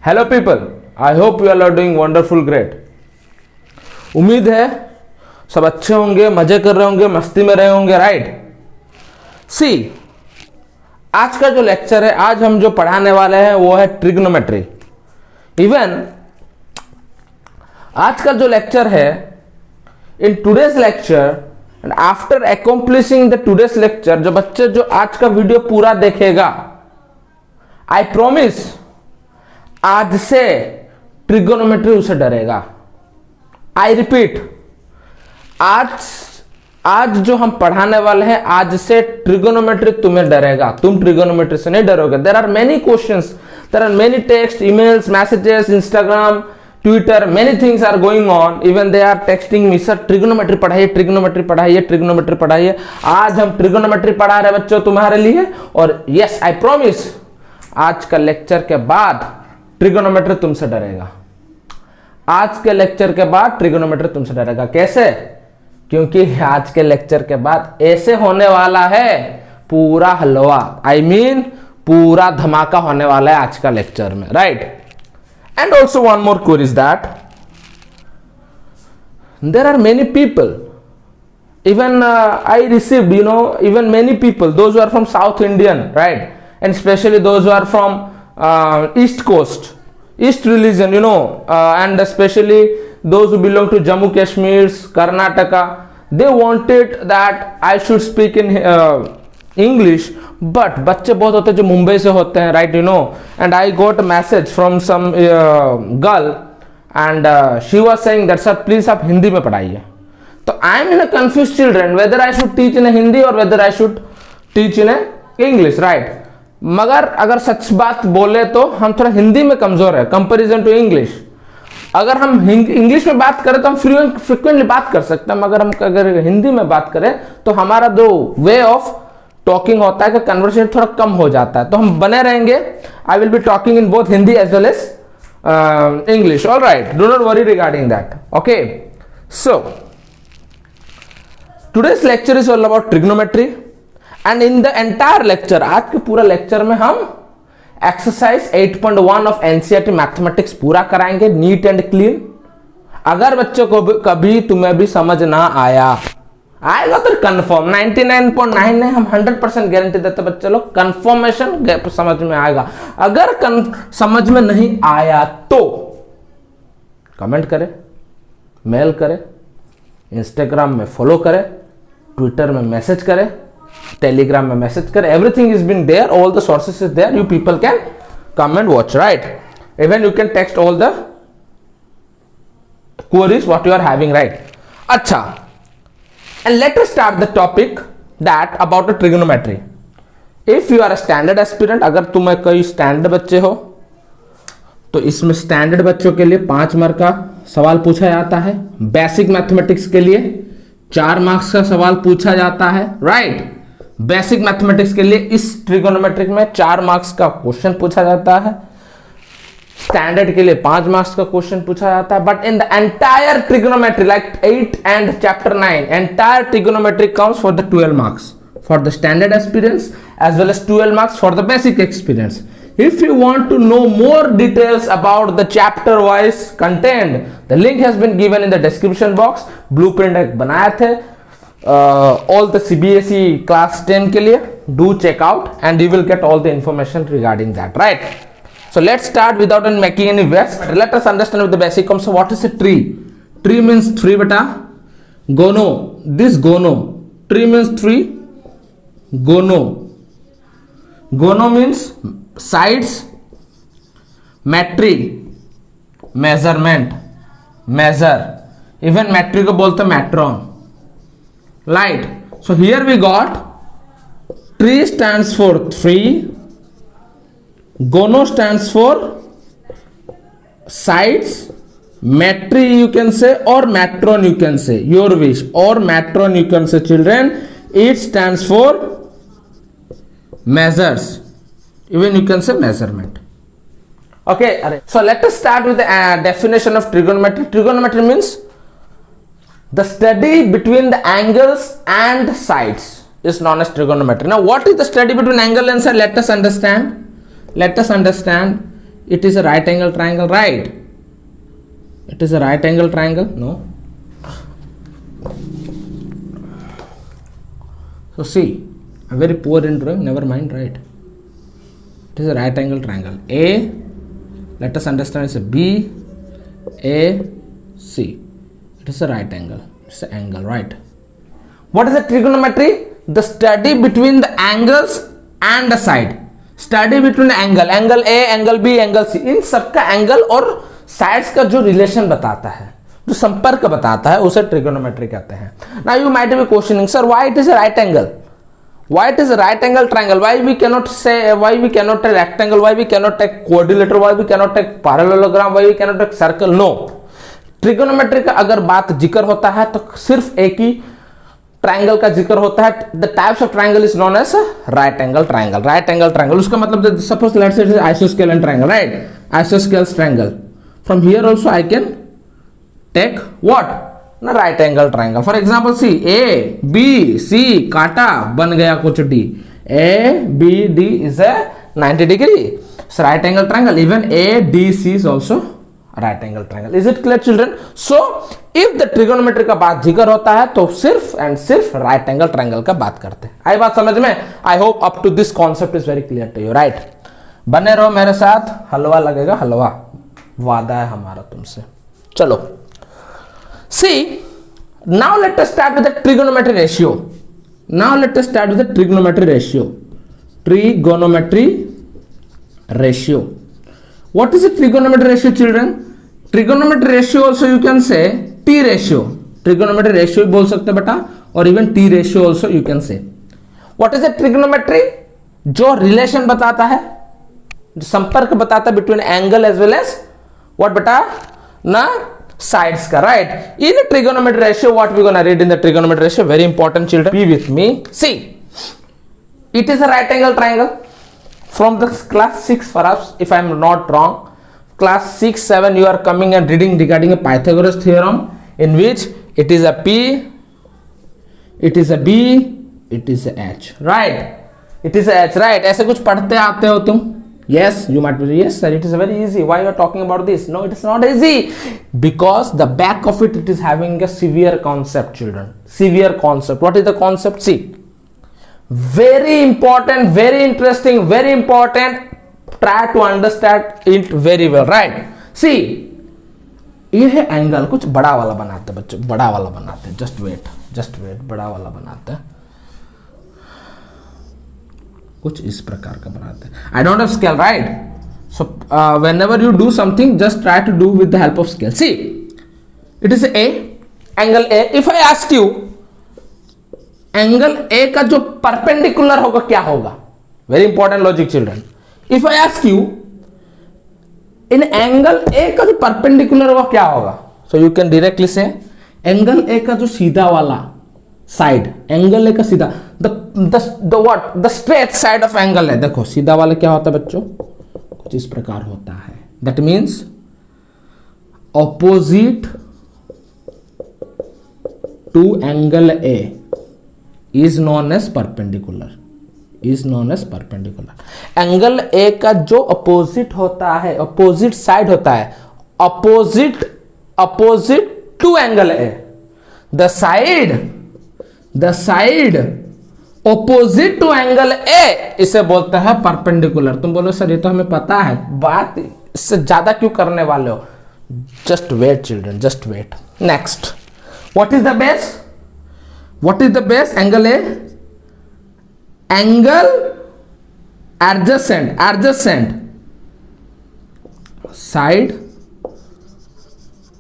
Hello people, I hope you are doing wonderful great. उम्मीद है सब अच्छे होंगे, मजे कर रहे होंगे, मस्ती में रहे होंगे, राइट। सी, आज का जो लेक्चर है, आज हम जो पढ़ाने वाले हैं वो है ट्रिग्नोमेट्री। इवन आज का जो लेक्चर है, in today's lecture and after accomplishing the today's lecture, जो बच्चे जो आज का वीडियो पूरा देखेगा, आई प्रोमिस आज से ट्रिगोनोमेट्री उसे डरेगा। आई रिपीट, आज जो हम पढ़ाने वाले हैं, आज से ट्रिगोनोमेट्री तुम्हें डरेगा, तुम ट्रिगोनोमेट्री से नहीं डरोगे। There are many questions, there are many text, emails, messages, Instagram, Twitter, many things are going on. Even they are texting me, sir trigonometry पढ़ाइए, ट्रिगोनोमेट्री पढ़ाइए, ट्रिगोनोमेट्री पढ़ाइए। आज हम ट्रिगोनोमेट्री पढ़ा रहे बच्चों तुम्हारे लिए, और यस आई प्रॉमिस आज का लेक्चर के बाद ट्रिगोनोमेट्री तुमसे डरेगा। आज के लेक्चर के बाद ट्रिगोनोमेट्री तुमसे डरेगा। कैसे? क्योंकि आज के लेक्चर के बाद ऐसे होने वाला है पूरा हलवा, आई मीन पूरा धमाका होने वाला है आज का लेक्चर में, right. And also one more query is that there are many people, even I received, even many people, those who are from South Indian, right, and especially those who are from East Coast, East religion, and especially those who belong to Jammu Kashmir, Karnataka, they wanted that I should speak in English, but बच्चे बहुत होते हैं जो मुंबई से होते हैं, right, and I got a message from some girl, and she was saying that sir please आप हिंदी में पढ़ाइए। तो I am in a confuse children whether I should teach in Hindi और whether I should teach in English, right. मगर अगर सच बात बोले तो हम थोड़ा हिंदी में कमजोर है कंपैरिजन टू इंग्लिश। अगर हम इंग्लिश में बात करें तो हम फ्रिक्वेंटली बात कर सकते हैं, मगर हम अगर हिंदी में बात करें तो हमारा जो वे ऑफ टॉकिंग होता है कि कन्वर्सेशन थोड़ा कम हो जाता है। तो हम बने रहेंगे, I will be talking in both Hindi as well as English, all right, do not worry regarding that, okay. So today's lecture is all about trigonometry, and in the entire lecture, आज के पूरा लेक्चर में हम exercise 8.1 of NCERT mathematics पूरा कराएंगे, neat and clean. अगर बच्चों को कभी तुम्हें भी समझ ना आएगा तो कंफर्म 99.9 नहीं, हम 100% गारंटी देते बच्चे लोग कंफर्मेशन समझ में आएगा। अगर समझ में नहीं आया तो कमेंट करें, मेल करें, इंस्टाग्राम में फॉलो करें, ट्विटर में मैसेज करें, टेलीग्राम में मैसेज करें। Everything is been there, all the sources is there, you people can come and watch, right. Even you can text all the queries what you are having, right. अच्छा, and let us start the topic that about the trigonometry. If you are a standard aspirant, अगर तुम्हें कोई standard बच्चे हो तो इसमें standard बच्चों के लिए 5 मार्क का सवाल पूछा जाता है। बेसिक मैथमेटिक्स के लिए 4 मार्क्स का सवाल पूछा जाता है, राइट। बेसिक मैथमेटिक्स के लिए इस ट्रिगोनोमेट्रिक में 4 मार्क्स का क्वेश्चन पूछा जाता है। स्टैंडर्ड के लिए 5 मार्क्स का क्वेश्चन पूछा जाता है। But in the entire trigonometry like 8 and chapter 9, entire trigonometry counts for the 12 marks for the standard experience as well as 12 marks for the basic experience. If you want to know more details about the chapter wise content, the link has been given in the description box. Blueprint एक बनाए थे all the CBSE class 10 के लिए, do check out and you will get all the information regarding that, right? So let's start without making any waste. Let us understand with the basic concept. So what is a tree? Tree means 3 beta gono, this gono, tree means 3, gono means sides, metry measurement, measure, even metry को बोलते हैं metron, right? So here we got tree stands for 3, gono stands for sides, metry you can say or metron you can say, your wish, or metron you can say children. It stands for measures, even you can say measurement, okay. So let us start with the definition of trigonometry. Trigonometry means the study between the angles and sides is known as trigonometry. Now what is the study between angle and side? Let us understand it is a right angle triangle, right? It is a right angle triangle, no? So see, I'm very poor in drawing, never mind, right? It is a right angle triangle. A, let us understand, it's a B, A, C. It is a right angle. It's an angle, right? What is the trigonometry? The study between the angles and the side. Study between the angle A, angle B, angle C. इन सबका angle और sides का जो relation बताता है, जो संपर्क बताता है, उसे ट्रिगोनोमेट्री कहते हैं. Now you might be questioning, sir, why it is a right angle? Why it is a right angle triangle? Why we cannot say, why we cannot take rectangle? Why we cannot take quadrilateral? Why we cannot take parallelogram? Why we cannot take circle? No. Trigonometry का अगर बात जिक्र होता है तो सिर्फ एक ही triangle का जिक्र होता है. The types of triangle is known as right angle triangle. Right angle triangle, उसका मतलब suppose let's say it is isosceles triangle, right? Isosceles triangle. From here also I can take what? ना right angle triangle. For example see, A B C काटा, बन गया कुछ D. A B D is a 90 degree. Right angle triangle. Even A D C is also right angle triangle. Is it clear children? So if the trigonometry का बात जिक्र होता है तो सिर्फ एंड सिर्फ राइट एंगल ट्रायंगल का बात करते हैं. आई बात समझ में? I hope up to this concept is very clear to you, right? बने रहो मेरे साथ, हलवा लगेगा, हलवा वादा है हमारा तुमसे. चलो see, now let us start with the trigonometry ratio. Now let us start with the trigonometry ratio. Trigonometry ratio. What is a trigonometry ratio, children? Trigonometry ratio also you can say T ratio. Trigonometry ratio बोल सकते हैं बेटा, और even T ratio also you can say. What is a trigonometry? जो relation बताता है, जो संपर्क बताता है between angle as well as what बेटा ना sides का, right? In a trigonometry ratio, what we gonna read in the trigonometry ratio? Very important, children. Be with me. See, it is a right angle triangle. From the class 6 perhaps, if I am not wrong, class 6 7 you are coming and reading regarding a Pythagoras theorem, in which it is a P, it is a B, it is a H, right? It is a H, right? ऐसे कुछ पढ़ते आते हो तुम? Yes, you might be. Yes sir, it is very easy. Why you are talking about this? No, it is not easy, because the back of it is having a severe concept, children. Severe concept. What is the concept? See, very important, very interesting, very important. Try to understand it very well, right? See, ये है angle. कुछ बड़ा वाला बनाते हैं बच्चों, बड़ा वाला बनाते हैं. जस्ट वेट, बड़ा वाला बनाते हैं. कुछ इस प्रकार का बनाते हैं. I don't have scale, right? So whenever you do something, just try to do with the help of scale. See, it is A, angle A. If I ask you, angle A का जो perpendicular होगा क्या होगा? Very important logic, children. If I ask you, in angle A का जो perpendicular होगा क्या होगा? सो यू कैन डायरेक्टली से एंगल ए का जो सीधा वाला साइड, एंगल ए का सीधा, the what, the straight side of angle है. देखो सीधा वाला क्या होता है बच्चों? कुछ इस प्रकार होता है. That means opposite to angle A is known as perpendicular. Angle A का जो अपोजिट होता है, अपोजिट साइड होता है, opposite to angle A, the side opposite to angle A, इसे बोलते हैं परपेंडिकुलर. तुम बोलो सर ये तो हमें पता है, बात इससे ज्यादा क्यों करने वाले हो? Just wait children, just wait. Next, what is the base? What is the base? Angle A. Angle adjacent side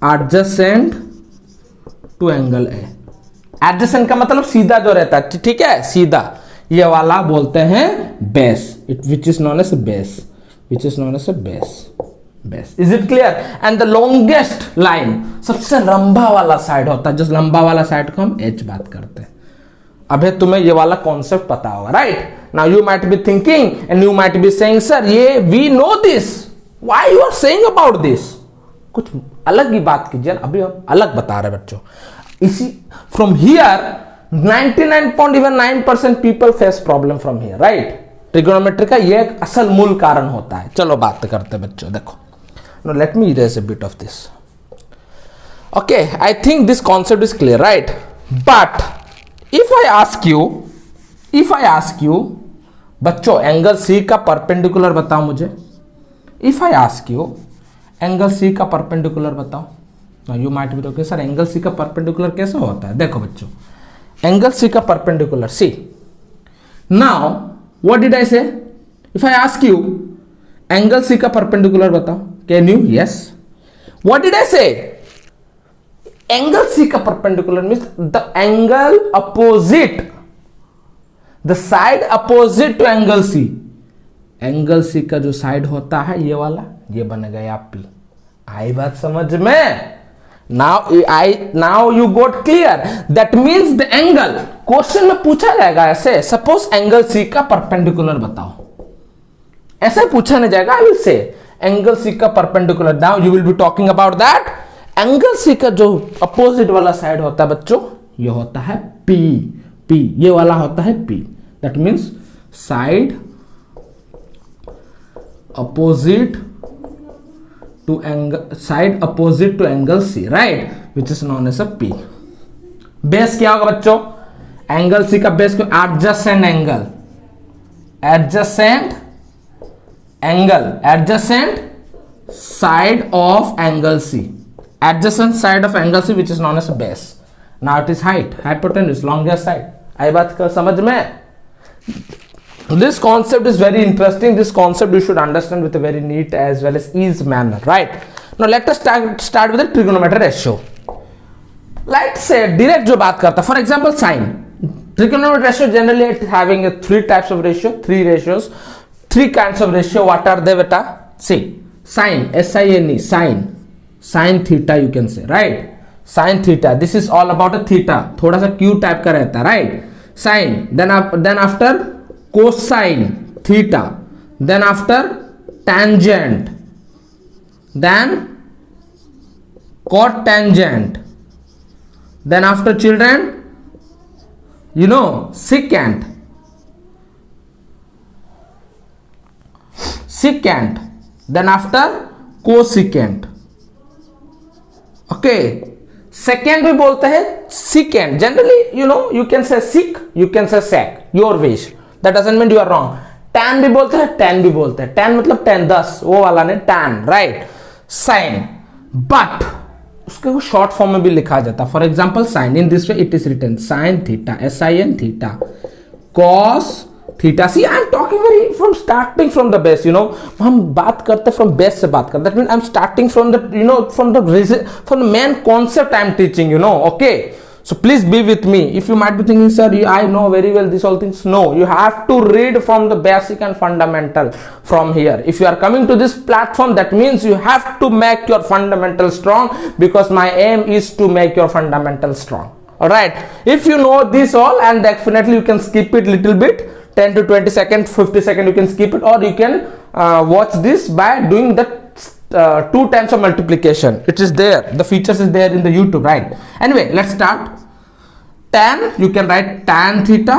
adjacent to angle A. Adjacent का मतलब सीधा जो रहता है, ठीक है, सीधा. ये वाला बोलते हैं base, which is known as base. Is it clear? And the longest line, सबसे लंबा वाला साइड होता है, जिस लंबा वाला साइड को हम H बात करते हैं. अबे तुम्हें ये वाला कॉन्सेप्ट पता होगा, right? Now you might be thinking and you might be saying, sir ये we know this, why you are saying about this? कुछ अलग ही बात कीजिए. अभी हम अलग बता रहे बच्चों. इसी from here 99.9% people face problem from here, right? Trigonometry का ये एक असल मूल कारण होता है। चलो बात करते हैं बच्चों, देखो, no let me erase a bit of this. Okay, I think this concept is clear, right? But if I ask you बच्चों, एंगल सी का परपेंडिकुलर बताओ मुझे। If I ask you angle C का परपेंडिकुलर बताओ, you might be talking sir angle C का perpendicular कैसे होता है? देखो बच्चों, एंगल सी का perpendicular, see now what did I say? If I ask you angle C का परपेंडिकुलर बताओ, can you? Yes. What did I say? Angle C का perpendicular means the angle opposite, the side opposite to angle C. Angle C का जो side होता है ये वाला, ये बन गया पी। आई बात समझ में? Now you got clear. That means the angle, question में पूछा जाएगा ऐसे, सपोज एंगल सी का परपेंडिकुलर बताओ, ऐसे पूछा नहीं जाएगा। I will say angle C का perpendicular, now you will be talking about that angle C का जो अपोजिट वाला साइड होता है बच्चों, ये होता है पी। पी ये वाला होता है P. That means side opposite to angle C, right, which is known as a P. Base क्या होगा बच्चों? एंगल सी का बेस को adjacent angle, adjacent side of angle C, adjacent side of angle C, which is known as base. Now it is height, hypotenuse, longest side. आई बात कर समझ में? This concept is very interesting. This concept you should understand with a very neat as well as easy manner, right? Now let us start with the trigonometry ratio. Let's say direct जो बात करता है, for example sine. Trigonometry ratio generally it having three types of ratio, three ratios, three kinds of ratio. What are they beta? See, sine, S-I-N-E, sine theta you can say, right? Sine theta, this is all about a theta, थोड़ा सा q type का रहता है, right? Sine, then after cosine theta, then after tangent, then cotangent, then after children, you know, secant, then after cosecant. Okay, second भी बोलते हैं secant. Generally, you know, you can say sec, you can say sec, your wish. That doesn't mean you are wrong. tan भी बोलते हैं, tan भी बोलते हैं. tan मतलब 10, 10, वो वाला नहीं, tan, right? Sin, but उसके को शॉर्ट फॉर्म में भी लिखा जाता है. For example sin, in this way it is written sin theta, sin theta, cos theta. See I am talking very from starting from the base, you know, हम बात करते फ्रॉम बेस से बात करते. That mean I am starting from the, you know, from the main concept I am teaching, you know. Okay, so please be with me. If you might be thinking, sir, I know very well these all things. No, you have to read from the basic and fundamental from here. If you are coming to this platform, that means you have to make your fundamental strong, because my aim is to make your fundamental strong. All right, if you know this all, and definitely you can skip it little bit, 10 to 20 seconds, 50 seconds, you can skip it, or you can watch this by doing the 2 times of multiplication. It is there, the features is there in the YouTube, right? Anyway, let's start. Tan, you can write tan theta,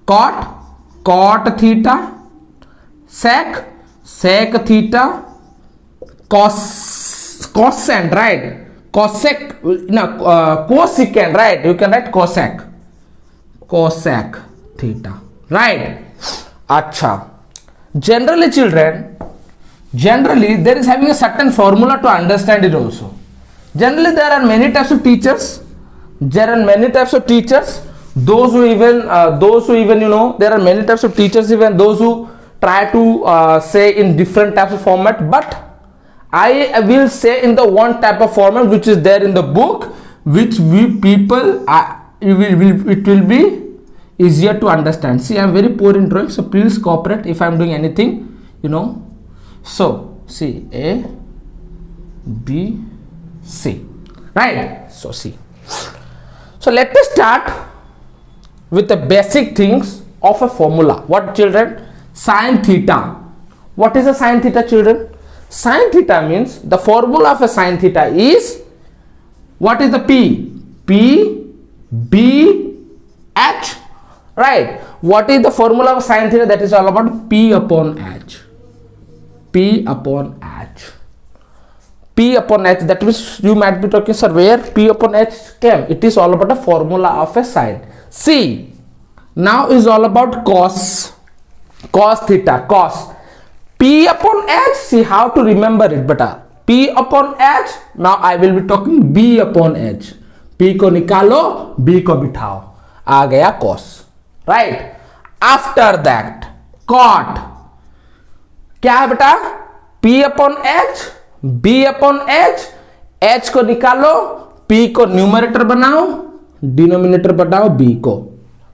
cot theta, sec theta, cosecant, right? Cosecant, right? You can write cosec theta, right? Acha, generally children, there is having a certain formula to understand it also. Generally there are many types of teachers, those who even, you know, there are many types of teachers, even those who try to say in different types of format, but I will say in the one type of format which is there in the book, which we people it will be easier to understand. See, I am very poor in drawing, so please cooperate if I am doing anything, you know. So see, A, B, C, right? So see, so let us start with the basic things of a formula. What, children? Sin theta. What is a sin theta, children? Sin theta means, the formula of a sin theta is, what is the P? P, B, H, right? What is the formula of sin theta? That is all about P upon H. P upon H. P upon H, that means you might be talking, sir, where P upon H came? It is all about a formula of a sine. See, now is all about cos theta, cos. P upon H, see how to remember it, beta. P upon H, now I will be talking B upon H. P को निकालो, B को बिठाओ, आ गया cos, right? After that, cot, क्या है बेटा? P upon H, B upon H, H को निकालो, P को न्यूमरेटर बनाओ, डिनोमिनेटर बनाओ B को.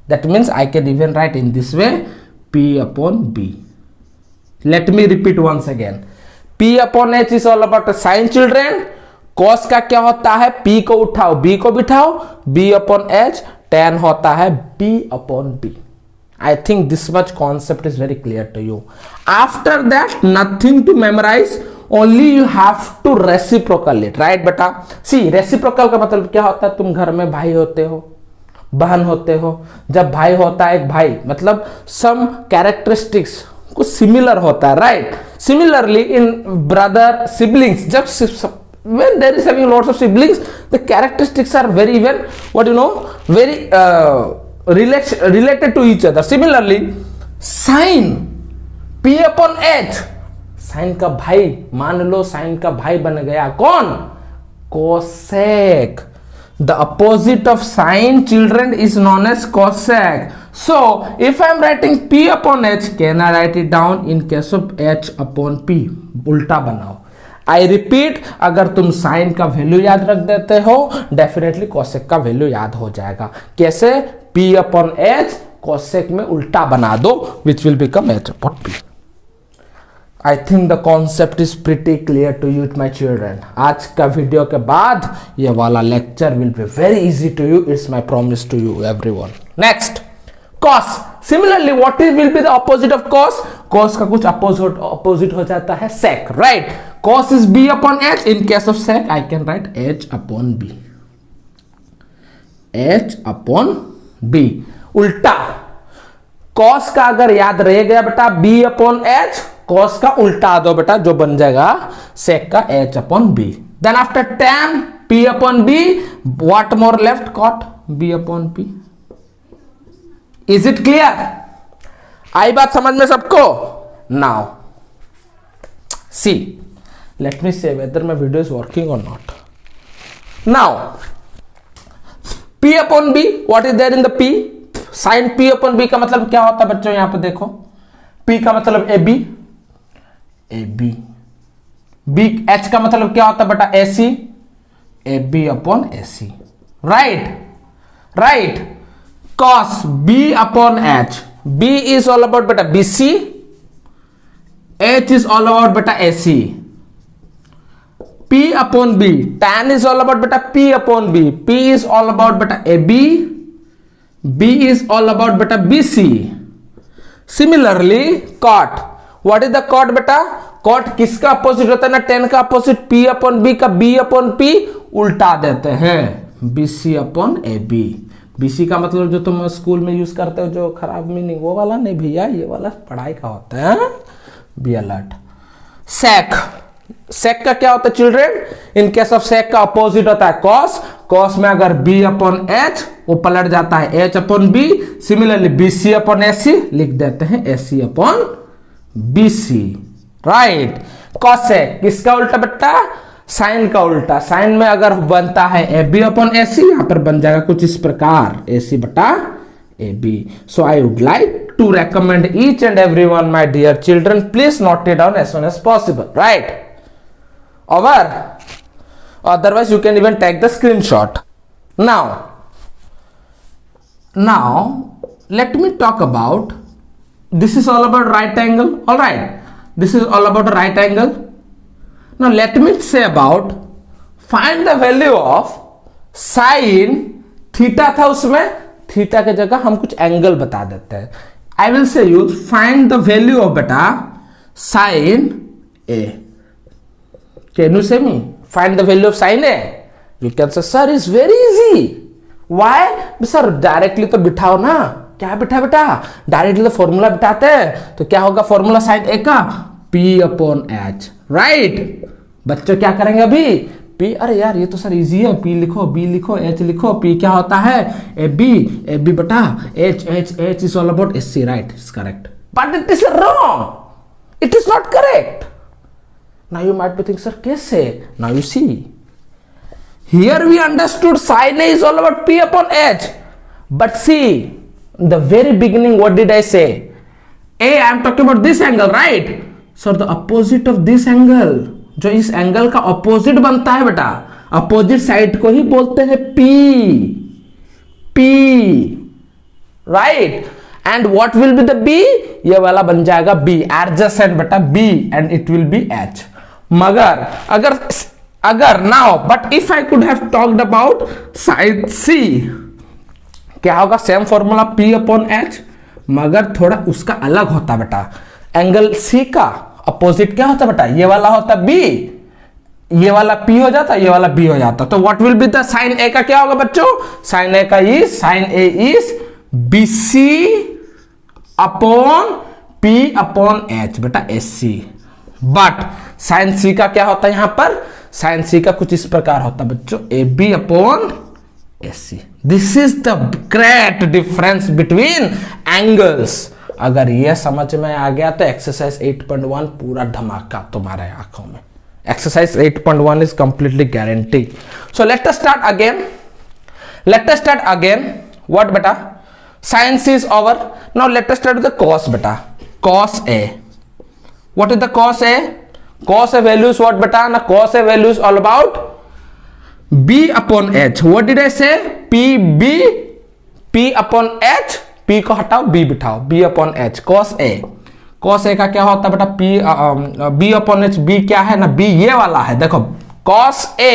That means I can even write in this way, P upon B. Let me repeat once again. P upon H is all about sin children. Cos का क्या होता है? P को उठाओ, B को बिठाओ, B upon H, tan होता है B upon B. I think this much concept is very clear to you. After that, nothing to memorize. Only you have to reciprocal it, right बेटा? See, reciprocal का मतलब क्या होता है? तुम घर में भाई होते हो, बहन होते हो. जब भाई होता है एक भाई, मतलब some characteristics कुछ similar होता है, right? Similarly in brother siblings, जब when there is having lots of siblings, the characteristics are very well, what you know, very related to each other. Similarly, sin P upon H, sine का भाई, मान लो sign का भाई बन गया कौन? Cosec. The opposite of sine children is known as cosec. So if I am writing P upon H, can I write it down in case of H upon P? उल्टा बनाओ. आई रिपीट, अगर तुम sign का value याद रख देते हो, definitely cosec का वैल्यू याद हो जाएगा. कैसे? P अपॉन H, कोसेक में उल्टा बना दो, which will become H upon P. I think the concept is pretty clear to you, my children. आज का वीडियो के बाद ये वाला lecture will be very easy to you. It's my promise to you, everyone. Next, cos. Similarly, what will be the opposite of cos? Cos का कुछ opposite हो जाता है sec, right? Cos is B upon H. In case of sec, I can write H upon B. H upon B. उल्टा. Cos का अगर याद रह गया बेटा B upon H, cos का उल्टा दो बेटा, जो बन जाएगा sec का H upon B. Then after tan P upon B, what more left? Cot B upon P. Is it clear? आई बात समझ में सबको? Now see, let me say whether my video is working or not. Now P upon B, what is there in the P? Sin P upon B का मतलब क्या होता है बच्चों? यहां पे देखो, P का मतलब AB, AB. B H का मतलब क्या होता है बेटा? AC, AB upon AC. Right. Cos B upon H. B is all about बेटा BC. H is all about बेटा AC. P upon B. Tan is all about बेटा P upon B. P is all about बेटा AB. B is all about बेटा BC. Similarly, cot. What is the cot बेटा? cot किसका opposite होता है ना? tan का अपोजिट P अपॉन B का B अपॉन P उल्टा देते हैं, BC अपॉन AB. BC का मतलब जो तुम स्कूल में यूज करते हो, जो खराब मीनिंग, वो वाला नहीं भैया, ये वाला पढ़ाई का होता है. Be alert. sec का क्या होता है children? In case of sec का अपोजिट होता है cos में अगर B अपॉन H, वो पलट जाता है H upon B. Similarly BC upon AC लिख देते हैं AC upon BC, right. cosec किसका उल्टा बेटा? साइन का उल्टा. साइन में अगर बनता है AB अपॉन AC, यहां पर बन जाएगा कुछ इस प्रकार, AC बटा AB. So I would like to recommend each and everyone, my dear children, please note it down as soon as possible, right? Over. Otherwise you can even take the screenshot. Now let me talk about, this is all about right angle. All right, this is all about a right angle. Now let me say about, find the value of sin theta था, उसमें theta के जगह हम कुछ angle बता देते हैं. I will say use find the value of बेटा साइन ए. कैन यू से me find the value of sine A? You can say sir is very easy. Why? Sir directly तो बिठाओ ना, क्या बेटा बेटा डायरेक्टली फॉर्मूला बिठाते हैं, तो क्या होगा फॉर्मूला साइन ए का P अपॉन एच, राइट। बच्चों क्या करेंगे अभी P, अरे यार ये तो सर इजी है, P लिखो, B लिखो, H लिखो, P क्या होता है ए बी बटा H is all about SC, right, it's correct, but it is wrong, it is not correct. Now you might be think sir कैसे, now you see here we understood sin A is all about P upon H, but see in the very beginning what did I say, A I am talking about this angle, right, so the opposite of this angle, जो इस angle का opposite बनता है बेटा, opposite side को ही बोलते हैं P, right, and what will be the B, ये वाला बन जाएगा B, एडजेसेंट बेटा B, and it will be H। मगर अगर now but if I could have talked about side C, क्या होगा same formula P upon H, मगर थोड़ा उसका अलग होता बेटा, एंगल C का अपोजिट क्या होता बेटा, ये वाला होता B, ये वाला P हो जाता, ये वाला B हो जाता, तो what will be the sine A का क्या होगा बच्चों, साइन A का sine A is BC upon P upon H बेटा SC, बट साइन C का क्या होता है यहां पर, साइन C का कुछ इस प्रकार होता है बच्चों AB upon SC। This is the great difference between angles. अगर यह समझ में आ गया तो एक्सरसाइज 8.1 पूरा धमाका तुम्हारे आंखों में। Exercise 8.1 is completely guarantee. So let us start again. What बेटा, sign C is over. Now let us start with the cos बेटा, cos A. What is the cos A? Cos A value is what beta? Na cos A value is all about B upon H. What did I say? P upon H. P को हटाओ, B बिठाओ, B upon H. Cos A. Cos A का क्या होता है बेटा B upon H. B क्या है ना, B ये वाला है, देखो cos A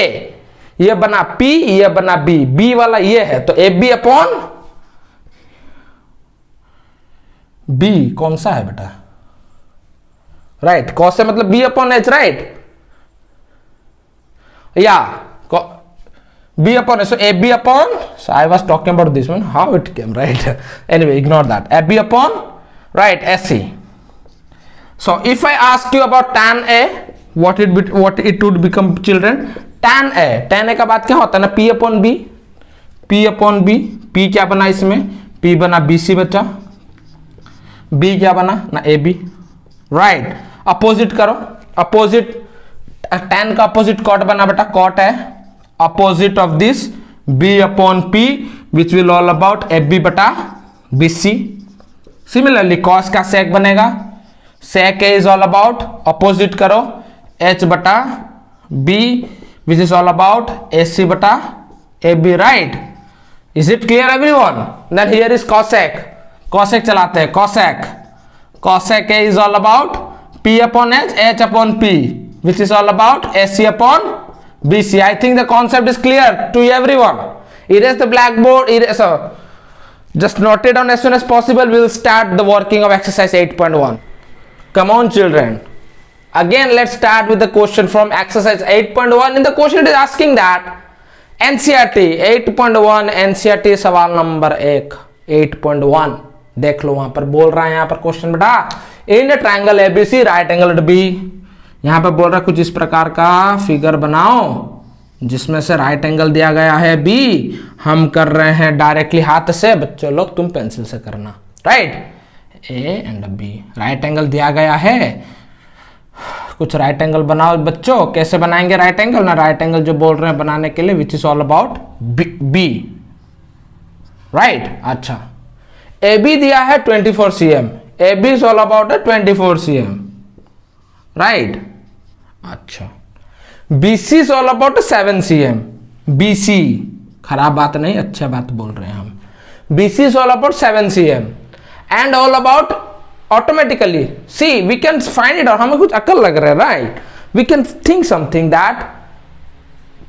ये बना P, ये बना B, B वाला ये है, तो AB upon B कौन सा है बेटा, राइट, cos से मतलब B अपॉन H, राइट, या B upon H, so AB upon, so I was talking about this one, how it came, right, anyway ignore that, AB upon, right, SC. So if I ask you about tan A, what it would become children, tan A का बात क्या होता है ना, P upon B, P क्या बना इसमें, P बना BC बच्चा, B क्या बना ना AB, राइट, अपोजिट करो, अपोजिट tan का अपोजिट कॉट बना बेटा, कॉट है opposite of this B upon P which will all about AB बटा BC। सिमिलरली cos का sec बनेगा, sec A is all about, opposite करो H बटा B which is all about AC बटा AB, right, is it clear everyone? Then here is cosec चलाते हैं, cosec A is all about P upon H upon P, which is all about AC upon BC. I think the concept is clear to everyone. Erase the blackboard, just note it down as soon as possible. We will start the working of exercise 8.1. Come on children. Again let's start with the question from exercise 8.1. In the question it is asking that NCERT 8.1 NCERT सवाल number 8.1 देख लो, वहां पर बोल रहा है यहाँ पर question बेटा, in triangle ABC right angle B, यहाँ पर बोल रहा है कुछ इस प्रकार का फिगर बनाओ जिसमें से राइट एंगल दिया गया है बी, हम कर रहे हैं डायरेक्टली हाथ से, बच्चों लोग तुम पेंसिल से करना, right, A and B right angle दिया गया है, कुछ राइट एंगल बनाओ बच्चों। कैसे बनाएंगे राइट एंगल ना, राइट एंगल जो बोल रहे हैं बनाने के लिए which is all about B, right. अच्छा AB दिया है 24 cm, AB is all about 24 cm, right? अच्छा BC is all about 7 cm, BC खराब बात नहीं, अच्छा बात बोल रहे हैं हम, BC is all about 7 cm and all about automatically, see we can find it out, हमें कुछ अकल लग रहा है, right? We can think something that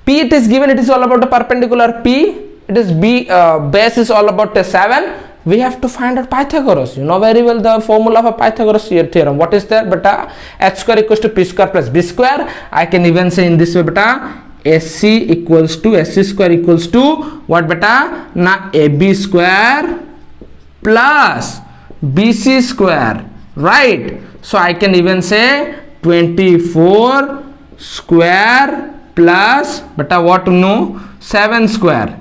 P it is given, it is all about a perpendicular P, it is B, base is all about 7. We have to find out Pythagoras. You know very well the formula of a Pythagoras theorem. What is that beta? H square equals to P square plus B square. I can even say in this way beta, SC equals to SC square equals to what beta? Na AB square plus BC square, right? So I can even say 24 square plus beta what to know 7 square,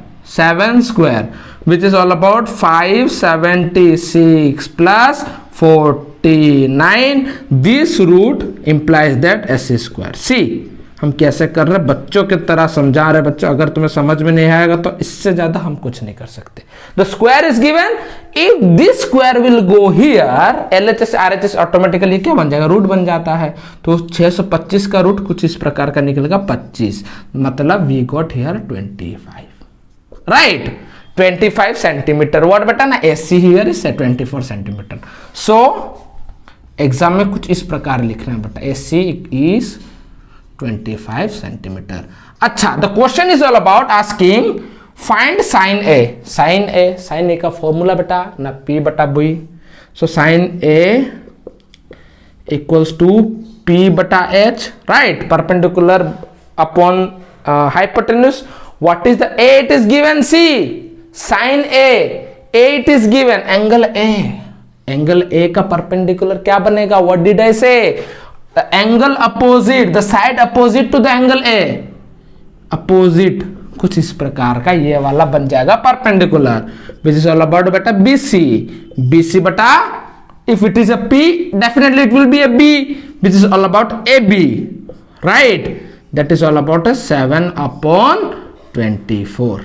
which is all about 576 plus 49. This root implies that SC square. See, हम कैसे कर रहे हैं, बच्चों की तरह समझा रहे बच्चों. अगर तुम्हें समझ में नहीं आएगा तो इससे ज्यादा हम कुछ नहीं कर सकते. The square is given. If this square will go here, LHS RHS automatically क्या बन जाएगा, रूट बन जाता है. तो 625 का रूट कुछ इस प्रकार का निकलेगा 25. मतलब वी गॉट हियर 25, राइट? 25 सेंटीमीटर. व्हाट बेटा ना, SC here is 24 centimetre. So exam में कुछ इस प्रकार लिखना है बेटा, SC इज 25 सेंटीमीटर. अच्छा, the question is all about asking find sine A. Sine A का फॉर्मूला बेटा ना P बटा B. So sine A equals to P बटा H, राइट? Perpendicular upon hypotenuse. What is the A? It is given. C sine A it is given. Angle A का perpendicular क्या बनेगा? What did I से? The angle opposite, the side opposite to the angle A, opposite कुछ इस प्रकार का ये वाला बन जाएगा perpendicular, which is all about बेटा BC बटा, if it is a P definitely it will be a B, which is all about AB, right? That is all about a 7/24.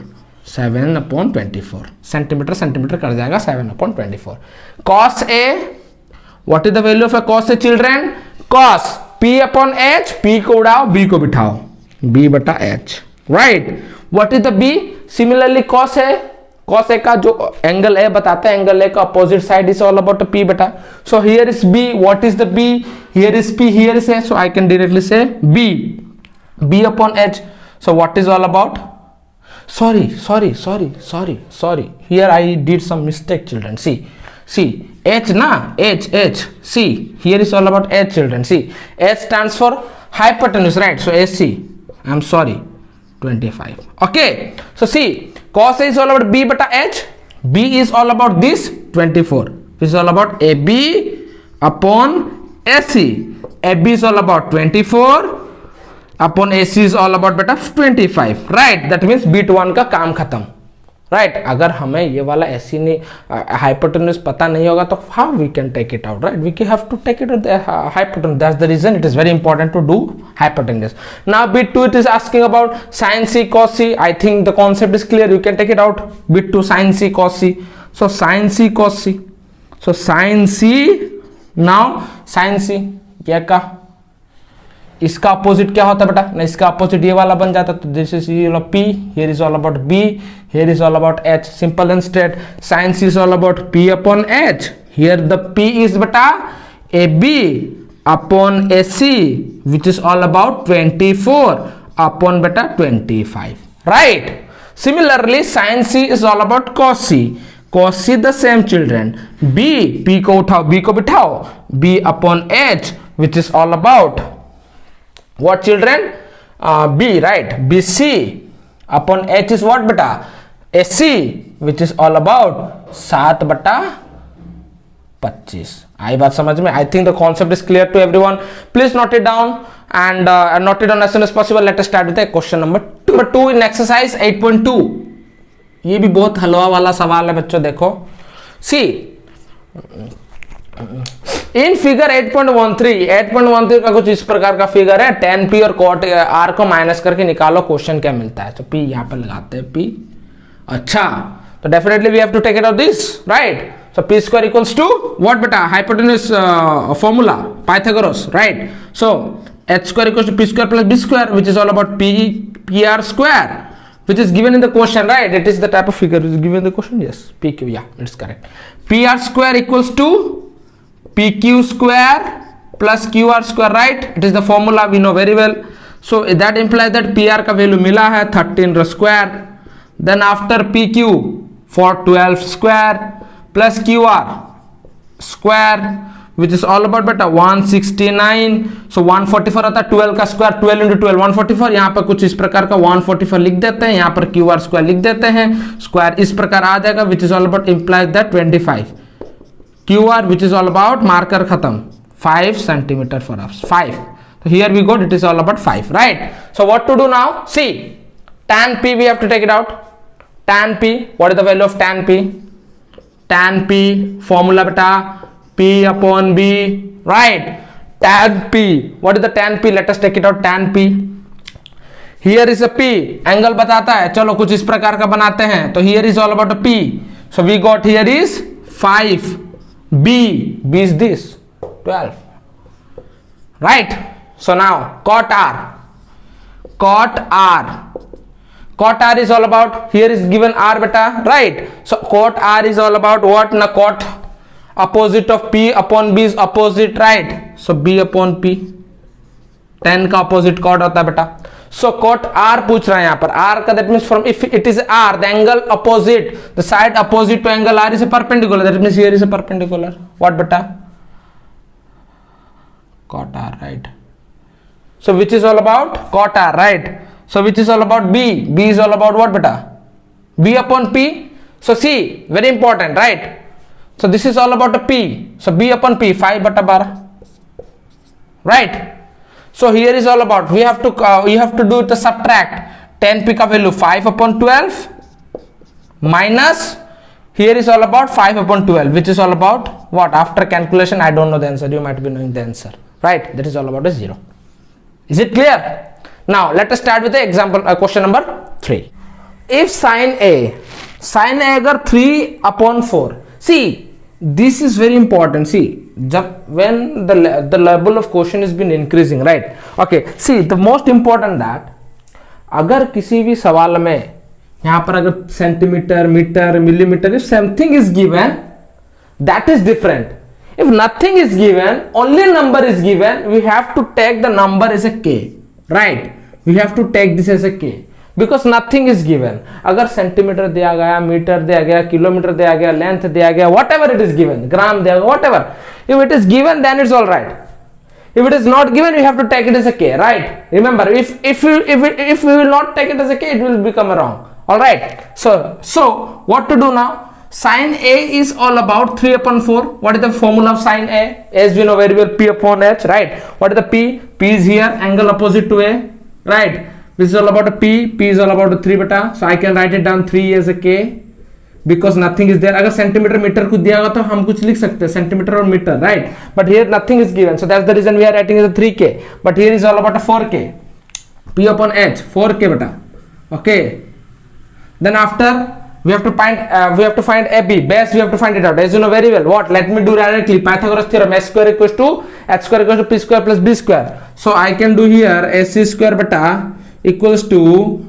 7/24 centimetre कर जाएगा 7/24. Cos A, what is the value of a cos A children? Cos P upon H, P को उड़ाओ, B को बिठाओ, B बटा H, right? What is the B? Similarly cos A का जो angle A बताता है, एंगल A का opposite side is all about P बेटा. So here is B. What is the B? Here is P, here is A. So I can directly say B upon H. So what is all about? Sorry. Here I did some mistake, children. See, H na, H. See, here is all about H, children. See, H stands for hypotenuse, right? So AC, I'm sorry, 25. Okay. So see, cos A is all about B beta H. B is all about this 24. This is all about AB upon AC. AB is all about 24 upon AC is all about beta 25. Right? That means bit 1 का काम खत्म. Right अगर हमें ये वाला ऐसी नहीं hypotenuse पता नहीं होगा तो how we can take it out, right? We have to take it hypotenuse. That's the reason it is very important to do hypotenuse. Now bit 2 it is asking about sin C cos C. I think the concept is clear. You can take it out. Bit 2 sin C cos C. So sin C cos C. So sin C, now sin C क्या का इसका opposite क्या होता है बेटा ना, इसका opposite ये वाला बन जाता. तो this is P, here is all about B, here is all about H. Simple and straight. Sin C is all about P upon H. Here the P is beta AB upon AC, which is all about 24 upon beta 25, right? Similarly, sin C is all about cos C. Cos C the same, children. B, P को उठाओ, B को बिठाओ, B upon H, which is all about what, children? B, right? BC upon H is what beta? AC, which is all about 7/25. आई बात समझ में? I think the concept is clear to everyone. Please note it down and note it down as soon as possible. Let us start with the question number 2 in exercise 8.2. ये भी बहुत हलवा वाला सवाल है बच्चों. देखो सी इन फिगर 8.13 का कुछ इस प्रकार का फिगर है. tan p और cot r को माइनस करके निकालो, क्वेश्चन क्या मिलता है. तो p यहाँ पर लगाते हैं p. अच्छा तो definitely we have to take it out this, right? So p square equals to what beta? Hypotenuse formula, Pythagoras, right? So h square equals to p square plus b square, which is all about pr square, which is given in the question, right? It is the type of figure which is given in the question. Yes, pq, yeah, it's correct. Pr square equals to pq square plus qr square, right? It is the formula we know very well. So that implies that pr का value मिला है 13 square. Then after pq 412 square plus qr square, which is all about बेटा 169. सो 144 आता है 12 का square, 12 into 12 144. यहाँ पर कुछ इस प्रकार का 144 लिख देते हैं, यहाँ पर क्यू आर स्क्वायर लिख देते हैं, स्क्वायर इस प्रकार आ जाएगा, विच is all about implies that 25 Q R which is all about marker खत्म 5 centimetre for hours 5. So here we got, it is all about 5, right? So what to do now? See, tan p we have to take it out. Tan p, what is the value of tan p? Tan p formula beta p upon b, right? Tan p, what is the tan p? Let us take it out. Tan p, here is a p, angle बताता है, चलो कुछ इस प्रकार का बनाते हैं. तो here is all about a p. So we got here is 5, b is this 12, right? So now cot r, cot r is all about, here is given r beta, right? So cot r is all about what? Na cot opposite of p upon b is opposite, right? So b upon p, tan का opposite cot होता है बेटा. So cot r पूछ रहा है यहाँ पर, r का that means from, if it is r, the angle opposite, the side opposite to angle r is a perpendicular, that means here is a perpendicular. What beta? Cot r, right? So which is all about cot r, right? So which is all about b? B is all about what beta? B upon p. So see, very important, right? So this is all about a p. So b upon p 5 bata 12, right? So here is all about, we have to do the subtract. tan p का value 5 upon 12 minus, here is all about 5 upon 12, which is all about what? After calculation, I don't know the answer, you might be knowing the answer, right? That is all about a 0. Is it clear? Now let us start with the example, question number 3. If sin a अगर 3 upon 4, see this is very important. See, when the level of question is been increasing, right? Okay, see the most important that अगर किसी भी सवाल में यहाँ पर अगर centimetre, metre, millimetre, if something is given, that is different. If nothing is given, only number is given, we have to take the number as a k, right? We have to take this as a k because nothing is given. अगर centimetre दिया गया, metre दिया गया, kilometre दिया गया, length दिया गया, whatever it is given, ग्राम दिया गया, whatever, if it is given then it's all right. If it is not given, we have to take it as a k, right? Remember, if we will not take it as a k, it will become wrong. All right. So what to do now? Sin a is all about 3 upon 4. What is the formula of sin a? As we know very well, p upon h, right? What is the p? P is here, angle opposite to a, right? This is all about a p. P is all about a 3 beta. So I can write it down 3 as a k because nothing is there. अगर centimetre metre को दिया गया तो हम कुछ लिख सकते हैं, सेंटीमीटर और metre, right? But here nothing is given, so that's the reason we are writing as a 3k. But here is all about a 4k. P upon h, 4k beta. Okay. Then after we have to find AB. Base we have to find it out. As you know very well. What? Let me do directly. Pythagoras theorem. S square equals to h square equals to p square plus b square. So I can do here ac square beta equals to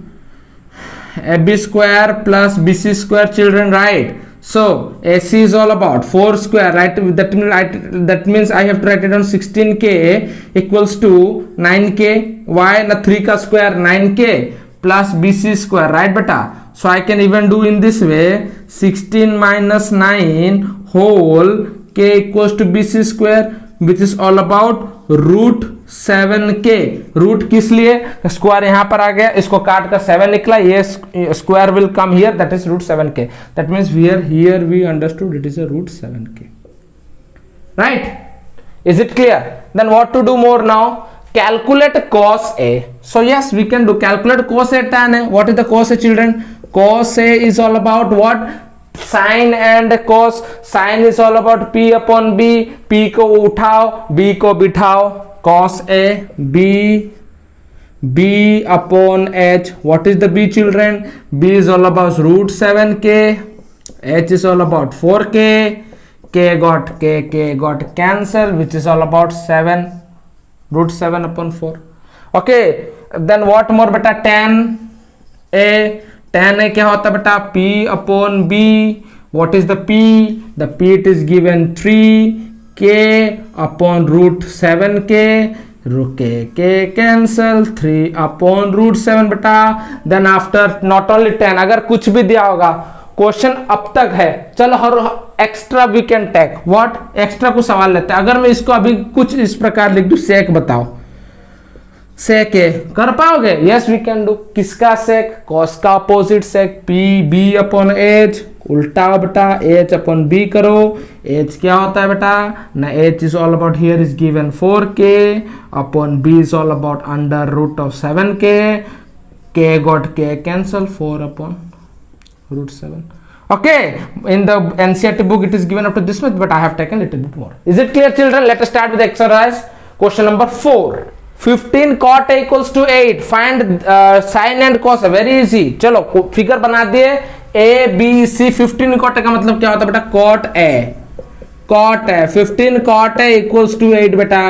ab square plus bc square, children, right? So ac is all about 4 square, right? That means I have to write it down 16k equals to 9k. Why? Na 3 ka square 9k plus bc square, right beta? So I can even do in this way, 16 minus 9 whole k equals to bc square, which is all about root 7k. Root किस लिए? Square यहाँ पर आ गया, इसको काट कर 7 निकला, ये square will come here, that is root 7k. That means here we understood it is a root 7k, right? Is it clear? Then what to do more now? Calculate cos a. So yes, we can do calculate cos a tan a. What is the cos a, children? Cos a is all about what? Sin and cos. Sin is all about p upon b. p को उठाओ, b को बिठाओ. Cos a, b upon h. What is the b, children? b is all about root 7k. h is all about 4k. k got cancel, which is all about 7. Root 7 upon 4. Okay, then what more beta? Tan a. Tan a क्या होता बेटा? p upon b. What is the p? The p it is given 3k upon root 7k. k cancel, 3 upon root 7 बेटा. Then after not only tan, अगर कुछ भी दिया होगा question अब तक है। चलो हर extra we can take what, extra को सवाल लेते हैं। अगर मैं इसको अभी कुछ इस प्रकार लिख दूं, सेक बताओ, सेक ए कर पाओगे? Yes we can do. किसका सेक? कॉस का opposite sec, P B upon H, उल्टा बेटा एच अपॉन बी करो। एच क्या होता है बेटा ना, H is all about here is given 4k upon B is all about under root of 7k, k got k cancel, 4 upon root 7. Okay, in the NCERT book it is given up to this much, but I have taken little bit more. Is it clear children? Let us start with the exercise. Question number 4. 15 cot a equals to 8. Find sin and cos. Very easy. चलो figure बना दिए a b c। 15 cot a का मतलब क्या होता है बेटा? cot a, cot a 15 cot a equals to 8 बेटा,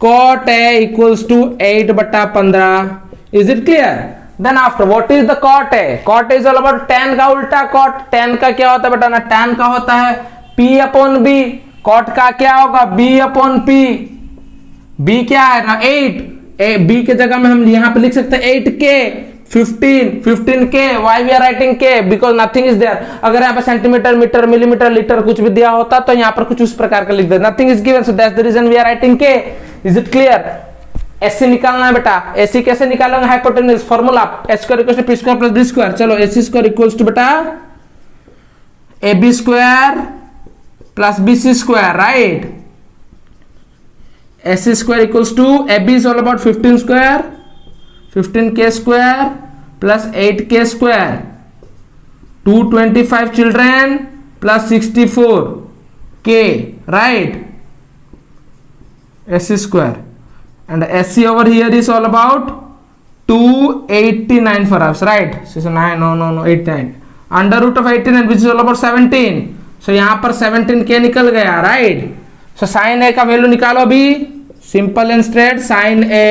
cot a equals to 8 बटा 15। Is it clear? Then after what is the cot a? Cot is all about tan का उल्टा cot। tan का क्या होता है बेटा ना, tan का होता है p अपॉन b। cot का क्या होगा? b upon p। b क्या है ना 8, b के जगह में हम यहाँ पे लिख सकते हैं 8k, 15k। why we are writing k? because nothing is there। अगर यहाँ पे सेंटीमीटर, मीटर, मिलीमीटर, लीटर कुछ भी दिया होता तो यहाँ पर कुछ उस प्रकार का लिख दे। nothing is given, so that's the reason we are writing k। is it clear? AC निकालना है बेटा। एसी कैसे निकालेंगे? Hypotenuse formula H square equals to P square plus B square. चलो एसी स्क्वायर इक्वल्स टू बेटा A B square plus B C square, right. AC square equals to A B is all about 15 square, 15k square plus 8k square, 225 children plus 64k, right. AC square and SC over here is all about 289 for us, right? So 9, no 89 under root of 89 which is all about 17। so यहाँ पर 17k निकल गया, right? so sin a का value निकालो अभी, simple and straight। sin a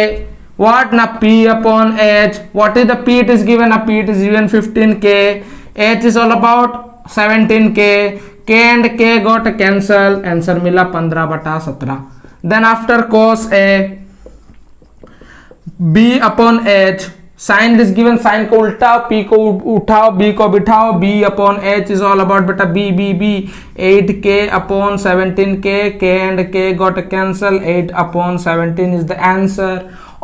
what ना p upon h। what is the p? it is given, ना p it is given 15k, h is all about 17k, k and k got cancel, answer मिला 15/17। then after cos a b upon h, sine is given, sine को उल्टा, p को उठाओ, b को बिठाओ, b upon h is all about बेटा b b b 8k upon 17k, k and k got cancel, 8 upon 17 is the answer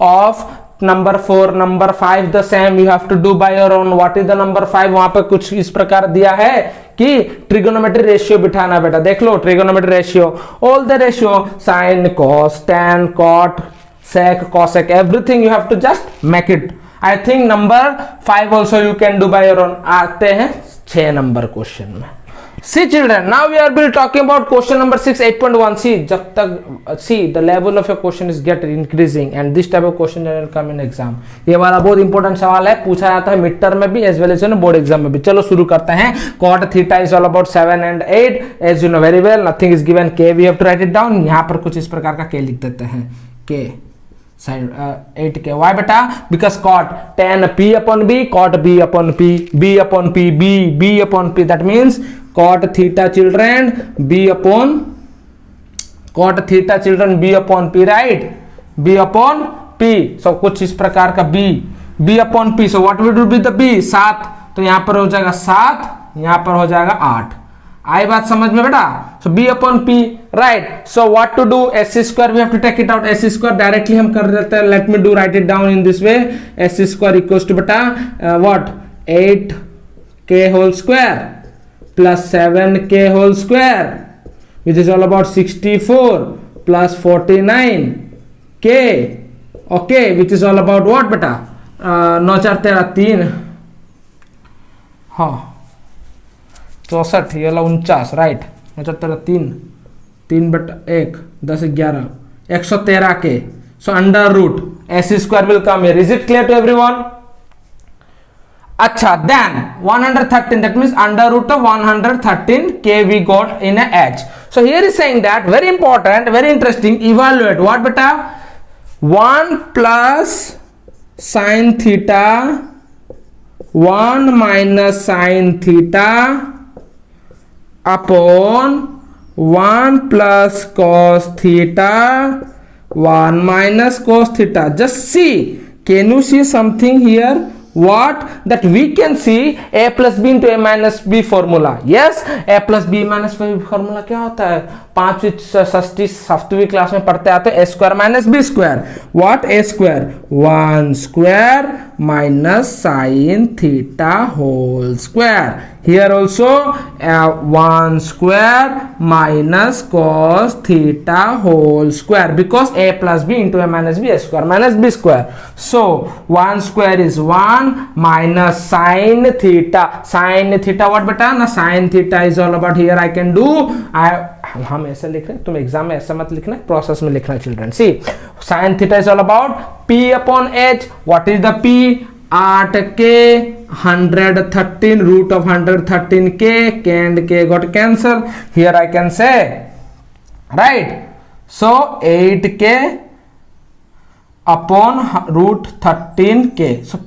of number 4। number 5 the same, you have to do by your own। what is the number 5? वहां पे कुछ इस प्रकार दिया है कि trigonometry ratio बिठाना बेटा। देख लो trigonometry ratio, all the ratio, sine cos tan cot sec cosec, everything you have to just make it। I think number 5 also you can do by your own। आते हैं 6 नंबर क्वेश्चन में। See children, now we are will talking about question number 6 8.1। see जब तक see the level of your question is get increasing and this type of question will come in exam। ये वाला बहुत important सवाल है, पूछा जाता है मिड टर्म में भी as well as board exam में भी। चलो शुरू करते हैं। cot theta is all about 7 and 8 as you know very well, nothing is given, k we have to write it down। यहाँ पर कुछ इस प्रकार का k लिख देते हैं, k sin 8k। why बेटा? because cot tan p upon b, cot b upon p, b upon p, b upon p, that means cot theta children b upon cot theta children b upon p, right? b upon p, so कुछ इस प्रकार का b upon p, so what will be the b? 7, तो यहां पर हो जाएगा 7, यहां पर हो जाएगा 8। आई बात समझ में बेटा? so b upon p, right? so what to do? s square we have to take it out। s square directly हम कर देते हैं। let me do write it down in this way। s square equals to बेटा what 8k whole square plus 7k whole square which is all about 64 plus 49k, okay, which is all about what बेटा 9 4 13 3, हाँ 64, ये वाला 49, right. 3 3 बटा 1 10 11 113 के, so under root S square will come here. Is it clear to everyone? अच्छा, then 113, that means under root of 113 k we got in a h। so here is saying that very important, very interesting, evaluate what beta 1 plus sin theta 1 minus sin theta upon 1 plus cos theta 1 minus cos theta। just see, can you see something here? what that we can see a plus b into a minus b formula. Yes, a plus b minus b formula क्या होता है, 5वीं 6वीं 7वीं class में पढ़ते आते हैं, a square minus b square. What a square? 1 square minus sin theta whole square. Here also 1 square minus cos theta whole square, because a plus b into a minus b, a square minus b square. So 1 square is 1 minus sin theta. Sin theta what beta ना, sin theta is all about, here I can do, हम ऐसे लिख रहे हैं, तुम exam में ऐसा मत लिखना, प्रोसेस में लिखना children. C sin theta is all about p upon h. What is the p? 8k 113 root of 113k, k and k got cancel. Here I can say, right, so 8k upon root 13k, so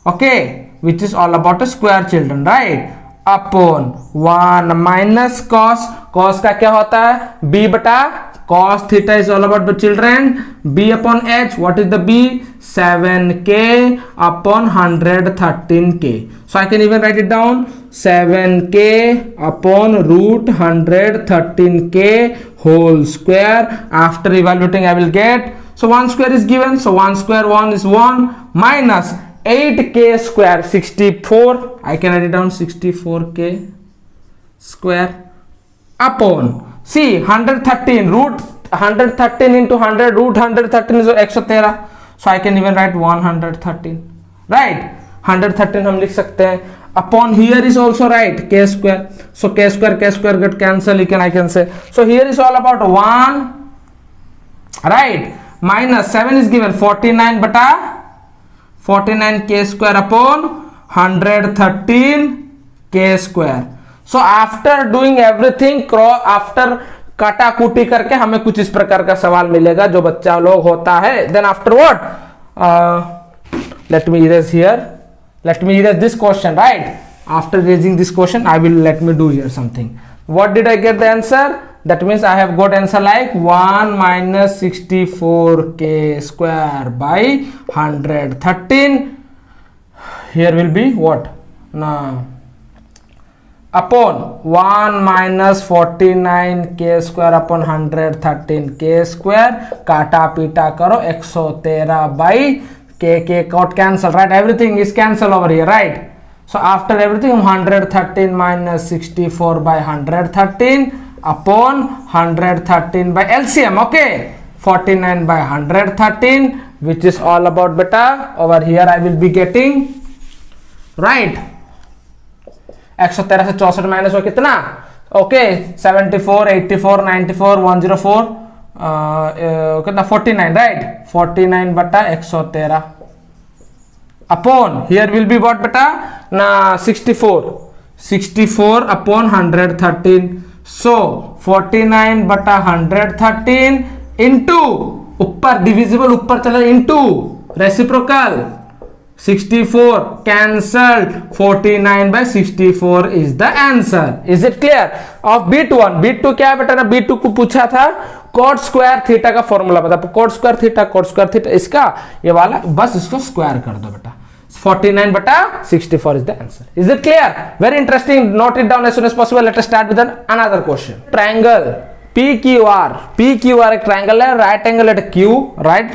okay, which is all about a square children, right, upon 1 minus cos. Cos का क्या होता है, b बटा cos theta is all about the children, b upon h. What is the b? 7k upon 113k. So I can even write it down, 7k upon root 113k whole square. After evaluating I will get, so 1 square is given, so 1 square 1 is 1 minus 8k square 64. I can write it down, 64k square upon, see 113 root 113 into 100, root 113 is 113, so I can even write 113, right, 113 हम लिख सकते हैं. Upon here is also right, k square, so k square get cancel, I can say, so here is all about 1, right, minus 7 is given, 49 bata 49 k square upon 113 k square. So after doing everything, after काटा कूटी करके हमें कुछ इस प्रकार का सवाल मिलेगा जो बच्चा लोग होता है. Then after what, let me erase here, let me erase this question, right. After erasing this question I will, let me do here something. What did I get the answer? That means I have got answer like 1 minus 64k square by 113. Here will be what, now upon 1 minus 49k square upon 113k square, काटा पीटा करो 113 by k got cancel, right, everything is cancel over here, right. So after everything 113 minus 64 by 113 upon 113 by LCM, okay, 49 by 113, which is all about beta. Over here I will be getting, right, 113 से 64 minus हो कितना, okay 74 84 94 104 कितना 49, right, 49 बटा 113 upon, here will be what बेटा ना, 64 upon 113, सो 49 बटा 113 into ऊपर divisible ऊपर चला into reciprocal 64 cancelled, 49 by 64 is the answer. Is it clear? Of B2 B2 क्या है बेटा ना, B2 को पूछा था cot स्क्वायर थीटा का फॉर्मूला बता, cot स्क्वायर थीटा इसका ये वाला, बस इसको स्क्वायर कर दो बेटा, 49 बटा 64 is the answer. Is it clear? Very interesting. Note it down as soon as possible. Let us start with another question. Triangle PQR एक ट्रायंगल है, right angle at Q, right.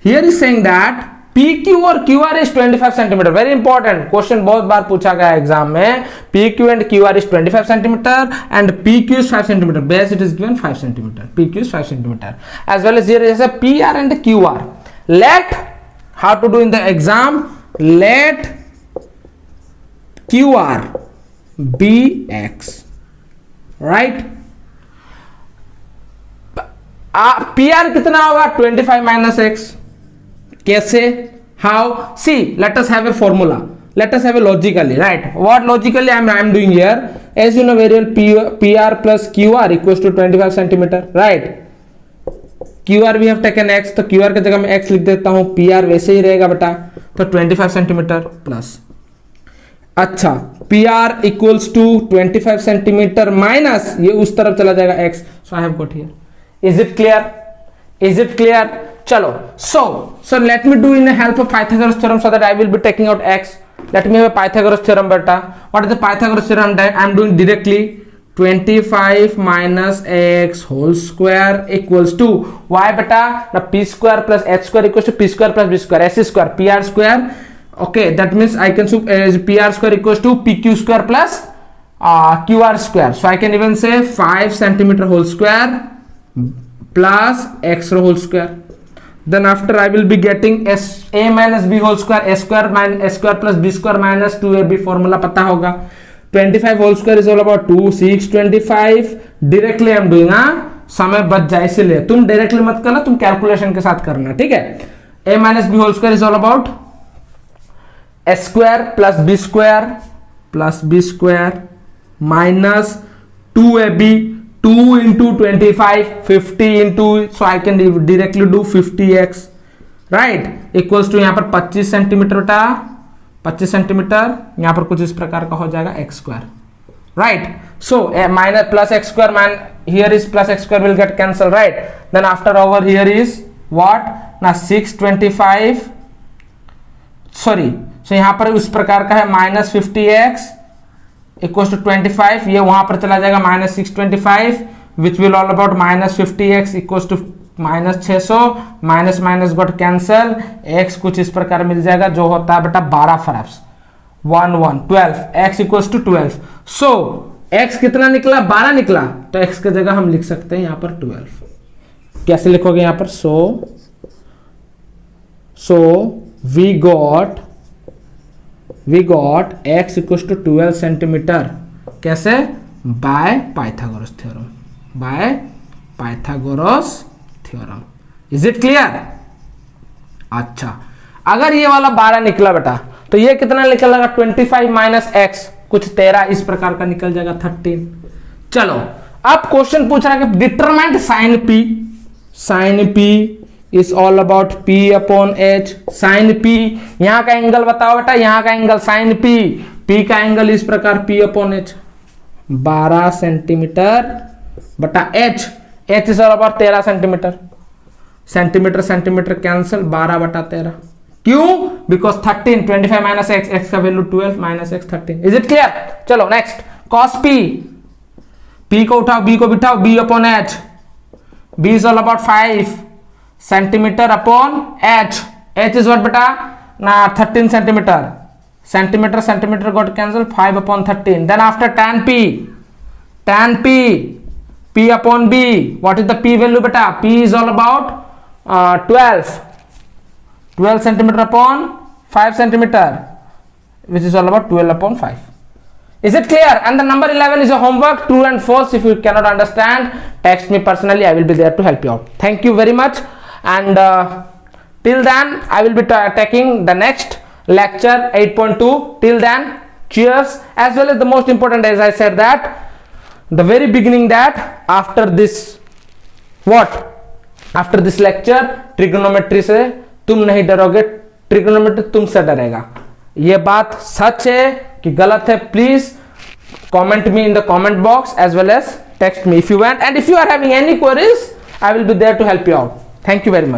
Here is saying that PQ और QR is 25 centimetre. Very important question, बहुत बार पूछा गया exam में. PQ and QR is 25 centimetre and PQ is 5 centimetre. Base it is given 5 centimetre. PQ is 5 centimetre. As well as here is a PR and QR. Let, how to do in the exam, let QR be X, right. PR कितना होगा 25 minus X. कैसे, how, see, let us have a formula, let us have a logically, right. What logically I am doing here, as you know very well, PR plus QR equals to 25 centimeter, right. QR we have taken X, तो QR की जगह मैं X लिख देता हूं, PR वैसे ही रहेगा बेटा, तो 25 सेंटीमीटर प्लस, अच्छा PR equals to 25 centimetre minus ये उस तरफ चला जाएगा X, so I have got here. Is it clear? Is it clear? चलो, so let me do in the help of Pythagoras theorem so that I will be taking out x. Let me have a Pythagoras theorem beta. What is the Pythagoras theorem that I am doing directly? 25 minus x whole square equals to y beta. Now p square plus h square equals to p square plus b square, s square, pr square. Okay, that means I can as pr square equals to pq square plus qr square. So I can even say 5 centimeter whole square plus x whole square. Then after I will be getting a minus b whole square, a square minus s square plus b square minus 2ab formula पता होगा. 25 whole square is all about 2 6 25. directly I am doing समय बच जाए इसलिए तुम directly मत करना, तुम कैलकुलेशन के साथ करना, ठीक है. a minus b whole square is all about s square plus b square minus 2ab. 2 into 25 50 into, so I can directly do 50x, right, equals to यहाँ पर 25 सेंटीमीटर बेटा, 25 सेंटीमीटर यहाँ पर कुछ इस प्रकार का हो जाएगा x square, right. So minus plus x square, man, here is plus x square will get cancelled, right. Then after over here is what, now 625, sorry, so यहाँ पर उस प्रकार का है minus 50x इक्वल्स टू 25. ये वहां पर चला जाएगा minus 625 which will all about minus 50x equals to minus 600. Minus minus got cancel, x कुछ इस प्रकार मिल जाएगा जो होता है बेटा 12 फ्रैक्स 12 x equals to 12. So x कितना निकला, 12 निकला, तो x की जगह हम लिख सकते हैं यहाँ पर 12. कैसे लिखोगे यहाँ पर, so we got x equals to 12 centimetre. कैसे, by Pythagoras theorem. Is it clear. अच्छा, अगर ये वाला 12 निकला बेटा तो ये कितना निकलेगा, 25 माइनस x कुछ 13 इस प्रकार का निकल जाएगा 13. चलो अब क्वेश्चन पूछ रहा है कि determine sine p is all about p upon h. Sine p, यहां का एंगल बताओ बेटा, यहां का एंगल साइन p का एंगल इस प्रकार p upon h 12 सेंटीमीटर बटा h is all about 13 centimetre cancel, 12 बटा 13. क्यों, बिकॉज 13 25 माइनस x का वैल्यू 12 माइनस x 13. Is it clear. चलो नेक्स्ट, cos p को उठाओ, b को बिठाओ, b upon h, b is all about 5 centimetre upon h is what बेटा, ना 13 centimetre got cancel, 5 upon 13. Then after tan p upon b, what is the p value बेटा, p is all about 12 centimetre upon 5 centimetre which is all about 12 upon 5. Is it clear? And the number 11 is a homework, true and false. If you cannot understand, text me personally, I will be there to help you out. Thank you very much. And till then I will be taking the next lecture 8.2. till then, cheers. As well as the most important, as I said that the very beginning, that after this lecture trigonometry से तुम नहीं डरोगे, trigonometry तुमसे डरेगा. ये बात सच है कि गलत है, please comment me in the comment box as well as text me if you want, and if you are having any queries I will be there to help you out. Thank you very much.